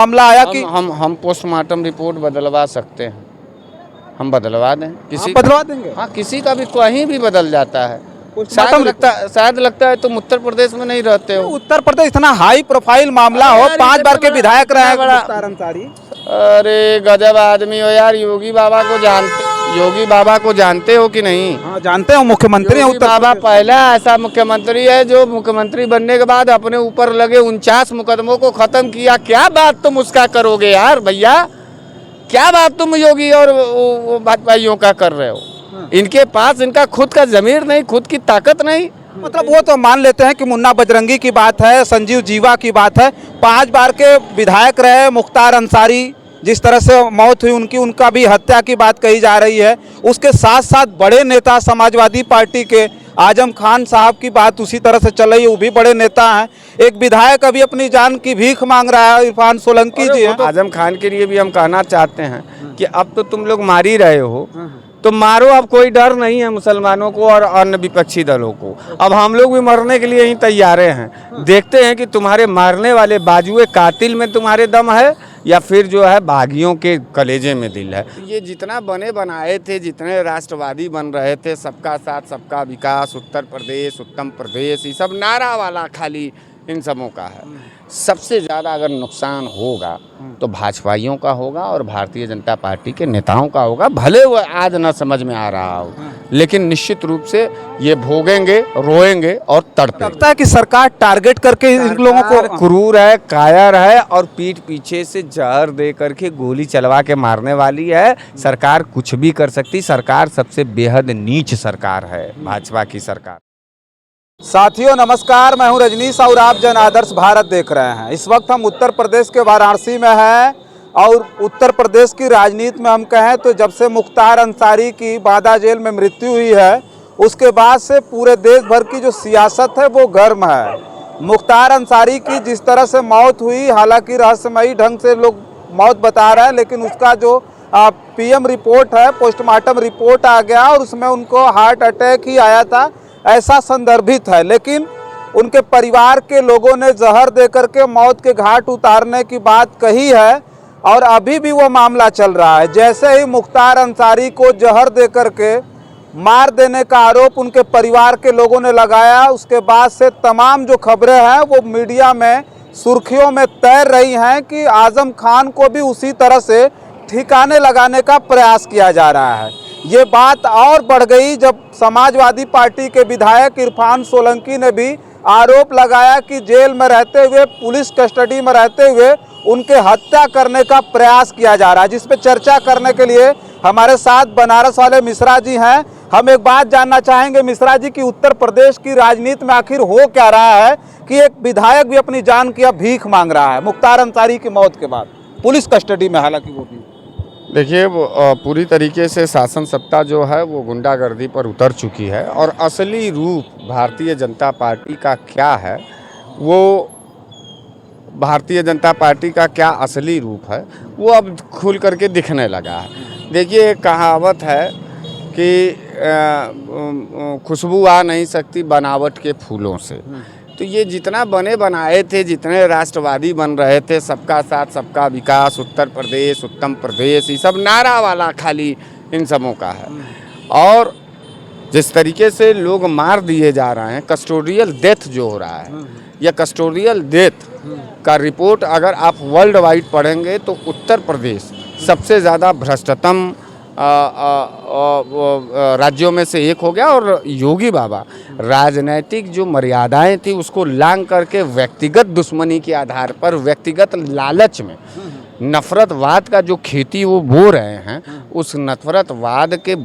मामला आया कि हम पोस्टमार्टम रिपोर्ट बदलवा सकते हैं, हम बदलवा दें किसी, बदलवा देंगे। हाँ किसी का भी कहीं भी बदल जाता है। पोस्टमार्टम शायद लगता है तुम उत्तर प्रदेश में नहीं रहते हो। उत्तर प्रदेश इतना हाई प्रोफाइल मामला हो, 5 बार के विधायक रहे बड़ा अंसारी। अरे गजब आदमी हो यार। योगी बाबा को जानते हो कि नहीं? हाँ जानते हो, मुख्यमंत्री हैं योगी उत्तर बाबा प्रदेश। पहला ऐसा मुख्यमंत्री है जो मुख्यमंत्री बनने के बाद अपने ऊपर लगे 49 मुकदमों को खत्म किया। क्या बात तुम उसका करोगे यार भैया, क्या बात तुम योगी और भाजपाइयों का कर रहे हो? इनके पास इनका खुद का जमीर नहीं, खुद की ताकत नहीं। मतलब वो तो मान लेते हैं कि मुन्ना बजरंगी की बात है, संजीव जीवा की बात है, 5 बार के विधायक रहे मुख्तार अंसारी, जिस तरह से मौत हुई उनका भी हत्या की बात कही जा रही है। उसके साथ साथ बड़े नेता समाजवादी पार्टी के आजम खान साहब की बात उसी तरह से चल रही है, वो भी बड़े नेता हैं। एक विधायक अभी अपनी जान की भीख मांग रहा है, इरफान सोलंकी जी हैं। आजम खान के लिए भी हम कहना चाहते हैं कि अब तो तुम लोग मार ही रहे हो, तो मारो, अब कोई डर नहीं है मुसलमानों को और अन्य विपक्षी दलों को। अब हम लोग भी मरने के लिए ही तैयार हैं। देखते हैं कि तुम्हारे मारने वाले बाजुए कातिल में तुम्हारे दम है या फिर जो है बागियों के कलेजे में दिल है। ये जितना बने बनाए थे, जितने राष्ट्रवादी बन रहे थे, सबका साथ सबका विकास, उत्तर प्रदेश, उत्तम प्रदेश, ये सब नारा वाला खाली इन सबों का है। सबसे ज़्यादा अगर नुकसान होगा तो भाजपाइयों का होगा और भारतीय जनता पार्टी के नेताओं का होगा। भले वो आज न समझ में आ रहा हो, लेकिन निश्चित रूप से ये भोगेंगे, रोएंगे और तड़पेंगे। लगता है कि सरकार टारगेट करके इन लोगों को क्रूर है, कायर है और पीठ पीछे से जहर दे करके गोली चलवा के मारने वाली है। सरकार कुछ भी कर सकती, सरकार सबसे बेहद नीच सरकार है भाजपा की सरकार। साथियों नमस्कार, मैं हूं रजनीश और आप जन आदर्श भारत देख रहे हैं। इस वक्त हम उत्तर प्रदेश के वाराणसी में हैं और उत्तर प्रदेश की राजनीति में हम कहें तो जब से मुख्तार अंसारी की बांदा जेल में मृत्यु हुई है, उसके बाद से पूरे देश भर की जो सियासत है वो गर्म है। मुख्तार अंसारी की जिस तरह से मौत हुई, हालांकि रहस्यमयी ढंग से लोग मौत बता रहे हैं, लेकिन उसका जो पीएम रिपोर्ट है, पोस्टमार्टम रिपोर्ट आ गया और उसमें उनको हार्ट अटैक ही आया था ऐसा संदर्भित है। लेकिन उनके परिवार के लोगों ने जहर देकर के मौत के घाट उतारने की बात कही है और अभी भी वो मामला चल रहा है। जैसे ही मुख्तार अंसारी को जहर देकर के मार देने का आरोप उनके परिवार के लोगों ने लगाया, उसके बाद से तमाम जो खबरें हैं वो मीडिया में सुर्खियों में तैर रही हैं कि आजम खान को भी उसी तरह से ठिकाने लगाने का प्रयास किया जा रहा है। ये बात और बढ़ गई जब समाजवादी पार्टी के विधायक इरफान सोलंकी ने भी आरोप लगाया कि जेल में रहते हुए, पुलिस कस्टडी में रहते हुए उनके हत्या करने का प्रयास किया जा रहा है। जिस पे चर्चा करने के लिए हमारे साथ बनारस वाले मिश्रा जी हैं। हम एक बात जानना चाहेंगे मिश्रा जी की उत्तर प्रदेश की राजनीति में आखिर हो क्या रहा है कि एक विधायक भी अपनी जान की भीख मांग रहा है मुख्तार अंसारी की मौत के बाद, पुलिस कस्टडी में, हालांकि वो भी। देखिए, पूरी तरीके से शासन सत्ता जो है वो गुंडागर्दी पर उतर चुकी है और असली रूप भारतीय जनता पार्टी का क्या है, वो भारतीय जनता पार्टी का क्या असली रूप है वो अब खुल करके दिखने लगा है। देखिए, एक कहावत है कि खुशबू आ नहीं सकती बनावट के फूलों से। तो ये जितना बने बनाए थे, जितने राष्ट्रवादी बन रहे थे, सबका साथ सबका विकास, उत्तर प्रदेश, उत्तम प्रदेश, ये सब नारा वाला खाली इन सबों का है। और जिस तरीके से लोग मार दिए जा रहे हैं, कस्टोडियल डेथ जो हो रहा है, या कस्टोडियल डेथ का रिपोर्ट अगर आप वर्ल्ड वाइड पढ़ेंगे तो उत्तर प्रदेश सबसे ज़्यादा भ्रष्टतम राज्यों में से एक हो गया। और योगी बाबा राजनैतिक जो मर्यादाएं थी उसको लांघ करके व्यक्तिगत दुश्मनी के आधार पर, व्यक्तिगत लालच में नफरतवाद का जो खेती वो बो रहे हैं, उस नफरतवाद के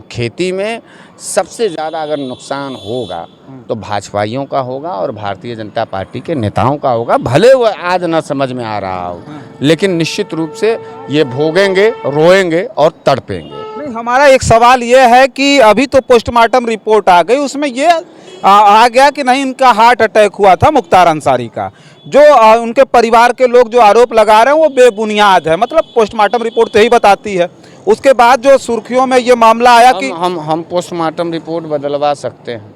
खेती में सबसे ज़्यादा अगर नुकसान होगा तो भाजपाइयों का होगा और भारतीय जनता पार्टी के नेताओं का होगा। भले वो आज न समझ में आ रहा हो, लेकिन निश्चित रूप से ये भोगेंगे, रोएंगे और तड़पेंगे। नहीं, हमारा एक सवाल ये है कि अभी तो पोस्टमार्टम रिपोर्ट आ गई, उसमें ये आ गया कि नहीं इनका हार्ट अटैक हुआ था मुख्तार अंसारी का। जो उनके परिवार के लोग जो आरोप लगा रहे हैं वो बेबुनियाद है, मतलब पोस्टमार्टम रिपोर्ट तो यही बताती है। उसके बाद जो सुर्खियों में ये मामला आया कि हम पोस्टमार्टम रिपोर्ट बदलवा सकते हैं,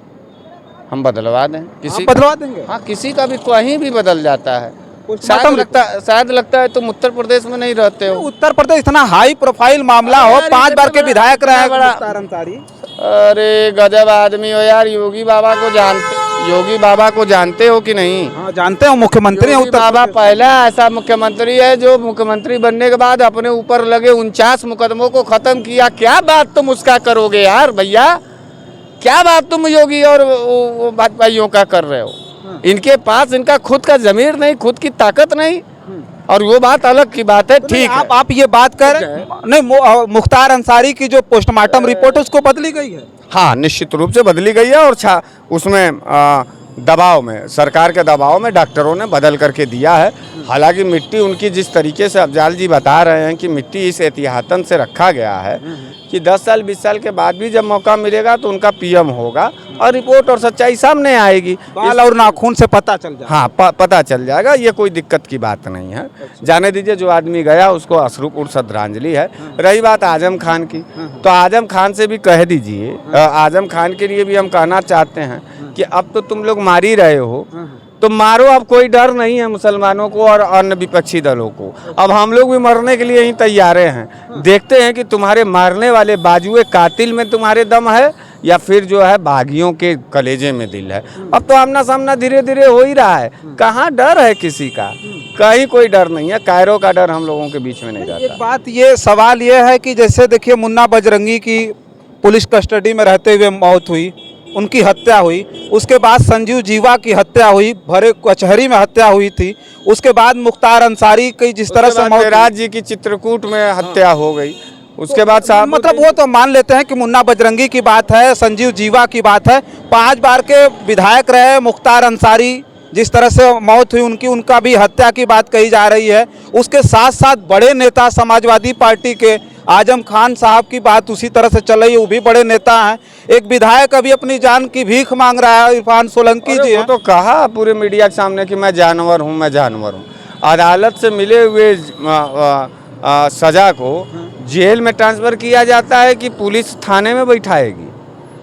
हम बदलवा दें किसी, बदलवा देंगे। हाँ किसी का भी कहीं भी बदल जाता है। शायद लगता है तुम उत्तर प्रदेश में नहीं रहते हो। उत्तर प्रदेश इतना हाई प्रोफाइल मामला हो, यार, 5 बार के विधायक रहे हैं बड़ा- मुख्तार अंसारी। अरे गजब आदमी हो यार। योगी बाबा को जानते हो कि नहीं? हाँ जानते हो, मुख्यमंत्री हैं योगी उत्तर बाबा प्रदेश। पहला ऐसा मुख्यमंत्री है जो मुख्यमंत्री बनने के बाद अपने ऊपर लगे 49 मुकदमों को खत्म किया। क्या बात तुम उसका करोगे यार भैया? क्या बात तुम योगी और वो भाजपाइयों का कर रहे हो? इनके पास इनका खुद का जमीर नहीं, खुद की ताकत नहीं, और वो बात अलग की बात है। ठीक है, आप ये बात कर नहीं, मुख्तार अंसारी की जो पोस्टमार्टम रिपोर्ट है उसको बदली गई है। हाँ निश्चित रूप से बदली गई है, और उसमें दबाव में, सरकार के दबाव में डॉक्टरों ने बदल करके दिया है। हालांकि मिट्टी उनकी जिस तरीके से अफजाल जी बता रहे हैं कि मिट्टी इस एहतियातन से रखा गया है कि 10 साल 20 साल के बाद भी जब मौका मिलेगा तो उनका पीएम होगा और रिपोर्ट और सच्चाई सामने आएगी। बाल और नाखून से पता चल जाए। हाँ पता चल जाएगा, ये कोई दिक्कत की बात नहीं है। जाने दीजिए, जो आदमी गया उसको अश्रुपूर्ण श्रद्धांजलि है। रही बात आजम खान की, तो आजम खान से भी कह दीजिए, आजम खान के लिए भी हम कहना चाहते हैं कि अब तो तुम लोग मार ही रहे हो, तो मारो, अब कोई डर नहीं है मुसलमानों को और अन्य विपक्षी दलों को। अब हम लोग भी मरने के लिए ही तैयार हैं। देखते हैं कि तुम्हारे मारने वाले बाजुए कातिल में तुम्हारे दम है या फिर जो है बागियों के कलेजे में दिल है। अब तो आमना सामना धीरे धीरे हो ही रहा है। कहाँ डर है किसी का? कहीं कोई डर नहीं है। कायरों का डर हम लोगों के बीच में नहीं रहता। एक बात ये सवाल ये है कि जैसे देखिए मुन्ना बजरंगी की पुलिस कस्टडी में रहते हुए मौत हुई, उनकी हत्या हुई, उसके बाद संजीव जीवा की हत्या हुई, भरे कचहरी में हत्या हुई थी, उसके बाद मुख्तार अंसारी की जिस तरह से मौत, राज जी की चित्रकूट में हत्या हो गई, उसके बाद साहब मतलब वो तो मान लेते हैं कि मुन्ना बजरंगी की बात है, संजीव जीवा की बात है, 5 बार के विधायक रहे मुख्तार अंसारी, जिस तरह से मौत हुई उनका भी हत्या की बात कही जा रही है। उसके साथ साथ बड़े नेता समाजवादी पार्टी के आजम खान साहब की बात उसी तरह से चल रही है, वो भी बड़े नेता हैं। एक विधायक अभी अपनी जान की भीख मांग रहा है, इरफान सोलंकी जी वो तो कहा पूरे मीडिया के सामने कि मैं जानवर हूँ, मैं जानवर हूँ। अदालत से मिले हुए सजा को जेल में ट्रांसफ़र किया जाता है कि पुलिस थाने में बैठाएगी।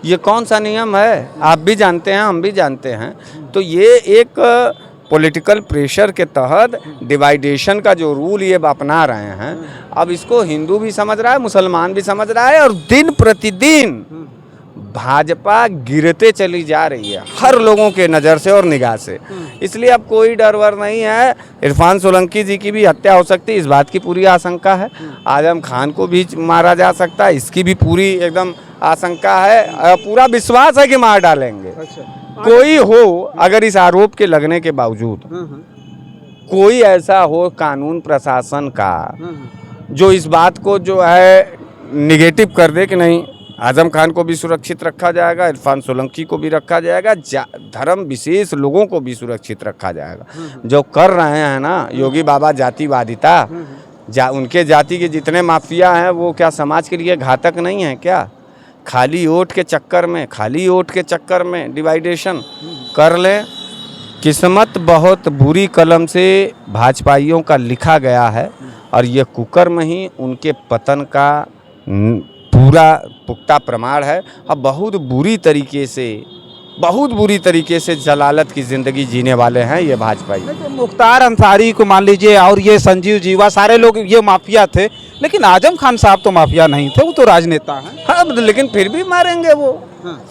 ये कौन सा नियम है? आप भी जानते हैं, हम भी जानते हैं। तो ये एक पॉलिटिकल प्रेशर के तहत डिवाइडेशन का जो रूल ये अपना रहे हैं, अब इसको हिंदू भी समझ रहा है, मुसलमान भी समझ रहा है, और दिन प्रतिदिन भाजपा गिरते चली जा रही है हर लोगों के नज़र से और निगाह से। इसलिए अब कोई डर वर नहीं है। इरफान सोलंकी जी की भी हत्या हो सकती है, इस बात की पूरी आशंका है। आजम खान को भी मारा जा सकता है, इसकी भी पूरी एकदम आशंका है। पूरा विश्वास है कि मार डालेंगे। कोई हो अगर इस आरोप के लगने के बावजूद कोई ऐसा हो कानून प्रशासन का जो इस बात को जो है निगेटिव कर दे कि नहीं, आजम खान को भी सुरक्षित रखा जाएगा, इरफान सोलंकी को भी रखा जाएगा, धर्म विशेष लोगों को भी सुरक्षित रखा जाएगा। जो कर रहे हैं ना योगी बाबा जातिवादिता, उनके जाति के जितने माफिया हैं वो क्या समाज के लिए घातक नहीं है क्या? खाली वोट के चक्कर में डिवाइडेशन कर ले। किस्मत बहुत बुरी कलम से भाजपाइयों का लिखा गया है, और ये कुकर्म ही उनके पतन का पूरा पुख्ता प्रमाण है। अब बहुत बुरी तरीके से जलालत की ज़िंदगी जीने वाले हैं ये भाजपाई। मुख्तार अंसारी को मान लीजिए और ये संजीव जीवा, सारे लोग ये माफिया थे, लेकिन आजम खान साहब तो माफिया नहीं थे, वो तो राजनेता हैं। हाँ, लेकिन फिर भी मारेंगे वो।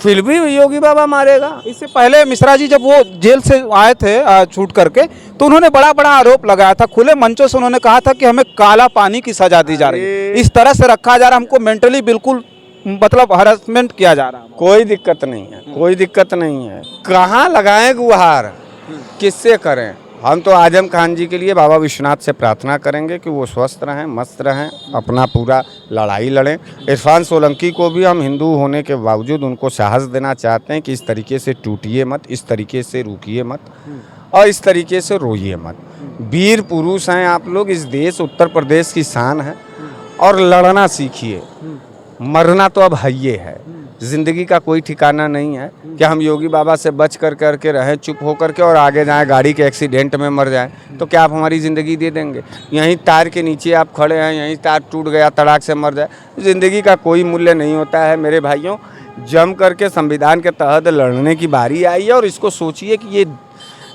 फिर भी योगी बाबा मारेगा। इससे पहले मिश्रा जी जब वो जेल से आए थे छूट करके, तो उन्होंने बड़ा आरोप लगाया था, खुले मंचों से उन्होंने कहा था कि हमें काला पानी की सजा दी जा रही है, इस तरह से रखा जा रहा है, हमको मेंटली बिल्कुल मतलब हरासमेंट किया जा रहा है। कोई दिक्कत नहीं है। कहाँ लगाएं गुहार, किससे करें? हम तो आजम खान जी के लिए बाबा विश्वनाथ से प्रार्थना करेंगे कि वो स्वस्थ रहें, मस्त रहें, अपना पूरा लड़ाई लड़ें। इरफान सोलंकी को भी हम हिंदू होने के बावजूद उनको साहस देना चाहते हैं कि इस तरीके से टूटिए मत, इस तरीके से रुकिए मत, और इस तरीके से रोइए मत। वीर पुरुष हैं आप लोग, इस देश उत्तर प्रदेश की शान है, और लड़ना सीखिए। मरना तो अब है, ज़िंदगी का कोई ठिकाना नहीं है कि हम योगी बाबा से बच कर करके रहें चुप होकर के और आगे जाएं, गाड़ी के एक्सीडेंट में मर जाएं, तो क्या आप हमारी ज़िंदगी दे देंगे? यहीं तार के नीचे आप खड़े हैं, यहीं तार टूट गया, तड़ाक से मर जाए, ज़िंदगी का कोई मूल्य नहीं होता है। मेरे भाइयों, जम करके संविधान के तहत लड़ने की बारी आई है, और इसको सोचिए कि ये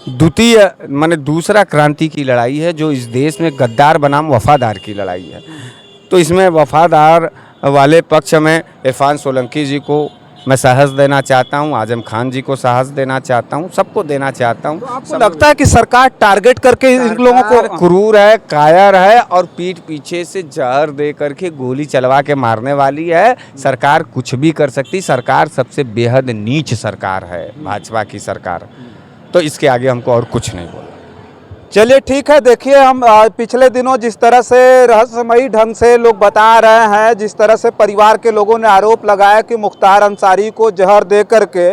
द्वितीय माने दूसरा क्रांति की लड़ाई है, जो इस देश में गद्दार बनाम वफादार की लड़ाई है। तो इसमें वफादार वाले पक्ष में इरफान सोलंकी जी को मैं साहस देना चाहता हूं, आजम खान जी को साहस देना चाहता हूं, सबको देना चाहता हूं। आपको लगता है कि सरकार टारगेट करके इन लोगों को क्रूर है, कायर है और पीठ पीछे से जहर दे करके गोली चलवा के मारने वाली है। सरकार कुछ भी कर सकती, सरकार सबसे बेहद नीच सरकार है भाजपा की सरकार। तो इसके आगे हमको और कुछ नहीं बोलना। चलिए ठीक है। देखिए, हम पिछले दिनों जिस तरह से रहस्यमयी ढंग से लोग बता रहे हैं, जिस तरह से परिवार के लोगों ने आरोप लगाया कि मुख्तार अंसारी को जहर दे करके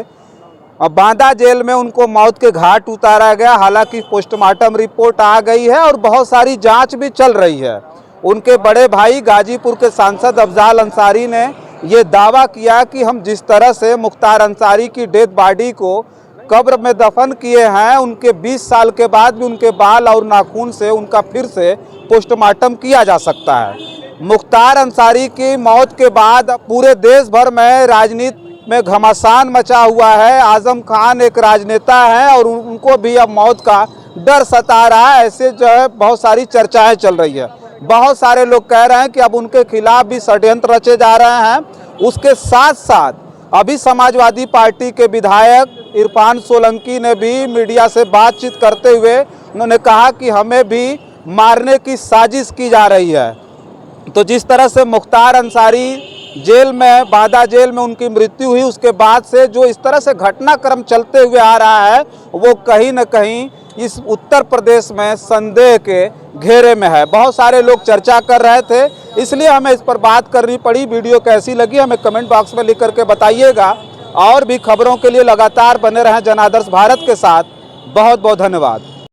बांदा जेल में उनको मौत के घाट उतारा गया। हालांकि पोस्टमार्टम रिपोर्ट आ गई है और बहुत सारी जांच भी चल रही है। उनके बड़े भाई गाजीपुर के सांसद अफजाल अंसारी ने ये दावा किया कि हम जिस तरह से मुख्तार अंसारी की डेड बॉडी को कब्र में दफन किए हैं, उनके 20 साल के बाद भी उनके बाल और नाखून से उनका फिर से पोस्टमार्टम किया जा सकता है। मुख्तार अंसारी की मौत के बाद पूरे देश भर में राजनीति में घमासान मचा हुआ है। आजम खान एक राजनेता हैं और उनको भी अब मौत का डर सता रहा है। ऐसे जो है बहुत सारी चर्चाएं चल रही है। बहुत सारे लोग कह रहे हैं कि अब उनके खिलाफ भी षड्यंत्र रचे जा रहे हैं। उसके साथ साथ अभी समाजवादी पार्टी के विधायक इरफान सोलंकी ने भी मीडिया से बातचीत करते हुए उन्होंने कहा कि हमें भी मारने की साजिश की जा रही है। तो जिस तरह से मुख्तार अंसारी जेल में, बांदा जेल में उनकी मृत्यु हुई, उसके बाद से जो इस तरह से घटनाक्रम चलते हुए आ रहा है, वो कहीं न कहीं इस उत्तर प्रदेश में संदेह के घेरे में है। बहुत सारे लोग चर्चा कर रहे थे, इसलिए हमें इस पर बात करनी पड़ी। वीडियो कैसी लगी हमें कमेंट बॉक्स में लिख करके बताइएगा। और भी खबरों के लिए लगातार बने रहें जनादर्श भारत के साथ। बहुत बहुत धन्यवाद।